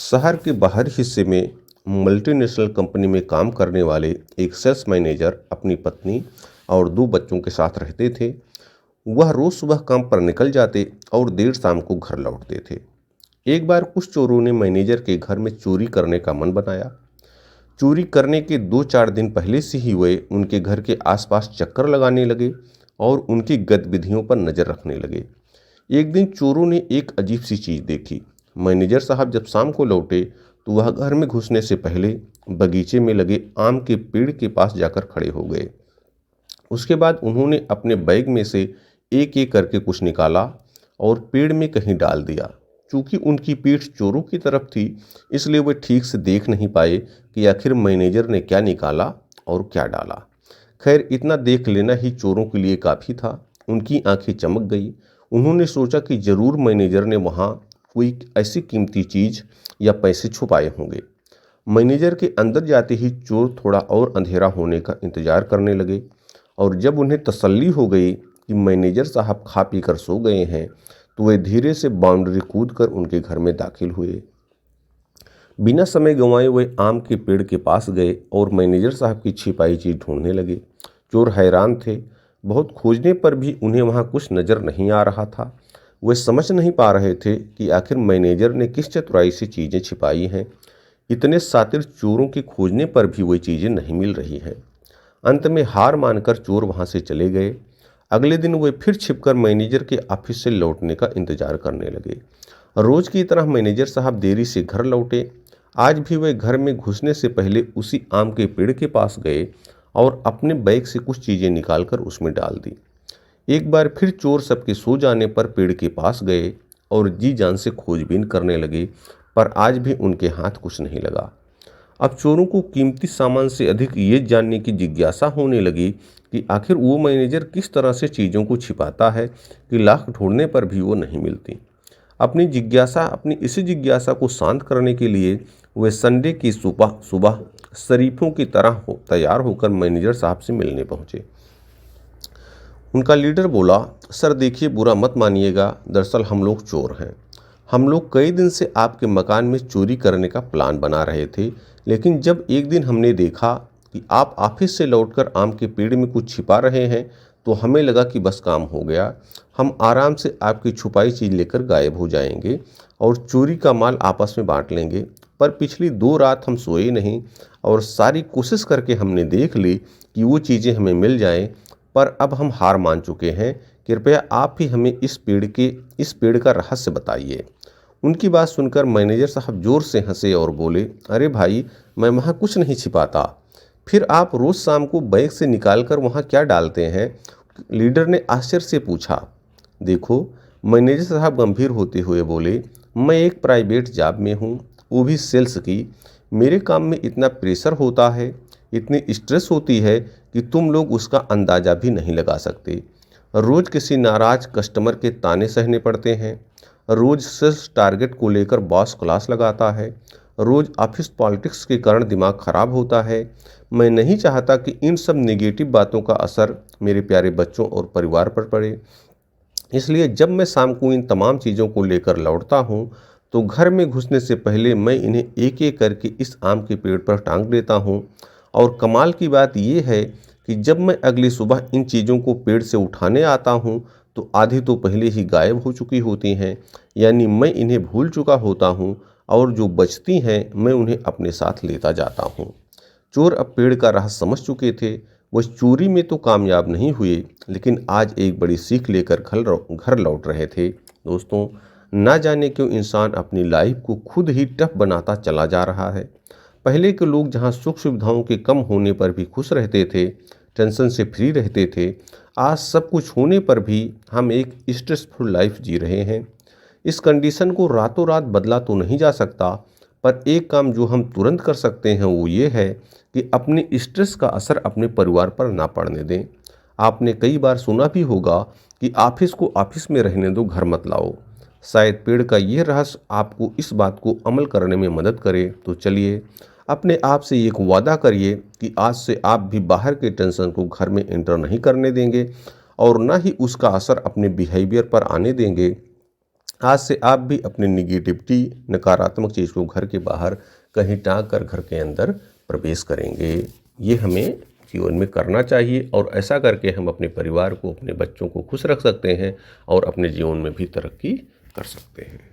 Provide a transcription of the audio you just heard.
शहर के बाहरी हिस्से में मल्टीनेशनल कंपनी में काम करने वाले एक सेल्स मैनेजर अपनी पत्नी और दो बच्चों के साथ रहते थे। वह रोज सुबह काम पर निकल जाते और देर शाम को घर लौटते थे। एक बार कुछ चोरों ने मैनेजर के घर में चोरी करने का मन बनाया। चोरी करने के 2-4 दिन पहले से ही वे उनके घर के आसपास चक्कर लगाने लगे और उनकी गतिविधियों पर नजर रखने लगे। एक दिन चोरों ने एक अजीब सी चीज देखी। मैनेजर साहब जब शाम को लौटे तो वह घर में घुसने से पहले बगीचे में लगे आम के पेड़ के पास जाकर खड़े हो गए। उसके बाद उन्होंने अपने बैग में से एक एक करके कुछ निकाला और पेड़ में कहीं डाल दिया। चूंकि उनकी पीठ चोरों की तरफ थी, इसलिए वे ठीक से देख नहीं पाए कि आखिर मैनेजर ने क्या निकाला और क्या डाला। खैर, इतना देख लेना ही चोरों के लिए काफ़ी था। उनकी आंखें चमक गई। उन्होंने सोचा कि जरूर मैनेजर ने वहाँ कोई ऐसी कीमती चीज़ या पैसे छुपाए होंगे। मैनेजर के अंदर जाते ही चोर थोड़ा और अंधेरा होने का इंतजार करने लगे और जब उन्हें तसल्ली हो गई कि मैनेजर साहब खा पी कर सो गए हैं तो वे धीरे से बाउंड्री कूद कर उनके घर में दाखिल हुए। बिना समय गंवाए वे आम के पेड़ के पास गए और मैनेजर साहब की छिपाई चीज ढूंढने लगे। चोर हैरान थे। बहुत खोजने पर भी उन्हें वहां कुछ नजर नहीं आ रहा था। वे समझ नहीं पा रहे थे कि आखिर मैनेजर ने किस चतुराई से चीजें छिपाई हैं। इतने शातिर चोरों के खोजने पर भी वही चीजें नहीं मिल रही हैं। अंत में हार मानकर चोर वहां से चले गए। अगले दिन वे फिर छिपकर मैनेजर के ऑफिस से लौटने का इंतजार करने लगे। रोज की तरह मैनेजर साहब देरी से घर लौटे। आज भी वे घर में घुसने से पहले उसी आम के पेड़ के पास गए और अपने बैग से कुछ चीजें निकालकर उसमें डाल दी। एक बार फिर चोर सबके सो जाने पर पेड़ के पास गए और जी जान से खोजबीन करने लगे, पर आज भी उनके हाथ कुछ नहीं लगा। अब चोरों को कीमती सामान से अधिक ये जानने की जिज्ञासा होने लगी कि आखिर वो मैनेजर किस तरह से चीज़ों को छिपाता है कि लाख ढूंढने पर भी वो नहीं मिलती। अपनी इसी जिज्ञासा को शांत करने के लिए वे संडे की सुबह सुबह शरीफों की तरह तैयार होकर मैनेजर साहब से मिलने पहुंचे। उनका लीडर बोला, सर देखिए, बुरा मत मानिएगा, दरअसल हम लोग चोर हैं। हम लोग कई दिन से आपके मकान में चोरी करने का प्लान बना रहे थे, लेकिन जब एक दिन हमने देखा कि आप ऑफिस से लौटकर आम के पेड़ में कुछ छिपा रहे हैं तो हमें लगा कि बस काम हो गया। हम आराम से आपकी छुपाई चीज़ लेकर गायब हो जाएंगे और चोरी का माल आपस में बांट लेंगे। पर पिछली 2 रात हम सोए नहीं और सारी कोशिश करके हमने देख ली कि वो चीज़ें हमें मिल जाएं, पर अब हम हार मान चुके हैं। कृपया आप ही हमें इस पेड़ का रहस्य बताइए। उनकी बात सुनकर मैनेजर साहब जोर से हंसे और बोले, अरे भाई, मैं वहाँ कुछ नहीं छिपाता। फिर आप रोज शाम को बैग से निकालकर वहाँ क्या डालते हैं? लीडर ने आश्चर्य से पूछा। देखो, मैनेजर साहब गंभीर होते हुए बोले, मैं एक प्राइवेट जॉब में हूँ, वो भी सेल्स की। मेरे काम में इतना प्रेशर होता है, इतनी स्ट्रेस होती है कि तुम लोग उसका अंदाजा भी नहीं लगा सकते। रोज किसी नाराज कस्टमर के ताने सहने पड़ते हैं। रोज सेल्स टारगेट को लेकर बॉस क्लास लगाता है। रोज ऑफिस पॉलिटिक्स के कारण दिमाग खराब होता है। मैं नहीं चाहता कि इन सब नेगेटिव बातों का असर मेरे प्यारे बच्चों और परिवार पर पड़े। इसलिए जब मैं शाम को इन तमाम चीज़ों को लेकर लौटता हूँ तो घर में घुसने से पहले मैं इन्हें एक एक करके इस आम के पेड़ पर टांग देता हूँ। और कमाल की बात यह है कि जब मैं अगली सुबह इन चीज़ों को पेड़ से उठाने आता हूँ तो आधी तो पहले ही गायब हो चुकी होती हैं, यानी मैं इन्हें भूल चुका होता हूँ और जो बचती हैं मैं उन्हें अपने साथ लेता जाता हूँ। चोर अब पेड़ का राज समझ चुके थे। वो चोरी में तो कामयाब नहीं हुए, लेकिन आज एक बड़ी सीख लेकर घर लौट रहे थे। दोस्तों, ना जाने क्यों इंसान अपनी लाइफ को खुद ही टफ बनाता चला जा रहा है। पहले के लोग जहां सुख सुविधाओं के कम होने पर भी खुश रहते थे, टेंशन से फ्री रहते थे, आज सब कुछ होने पर भी हम एक स्ट्रेसफुल लाइफ जी रहे हैं। इस कंडीशन को रातों रात बदला तो नहीं जा सकता, पर एक काम जो हम तुरंत कर सकते हैं वो ये है कि अपने स्ट्रेस का असर अपने परिवार पर ना पड़ने दें। आपने कई बार सुना भी होगा कि ऑफिस को ऑफिस में रहने दो, घर मत लाओ। शायद पेड़ का ये रहस्य आपको इस बात को अमल करने में मदद करे। तो चलिए, अपने आप से एक वादा करिए कि आज से आप भी बाहर के टेंशन को घर में एंटर नहीं करने देंगे और ना ही उसका असर अपने बिहेवियर पर आने देंगे। आज से आप भी अपनी निगेटिविटी, नकारात्मक चीज़ को घर के बाहर कहीं टांग कर घर के अंदर प्रवेश करेंगे। ये हमें जीवन में करना चाहिए और ऐसा करके हम अपने परिवार को, अपने बच्चों को खुश रख सकते हैं और अपने जीवन में भी तरक्की कर सकते हैं।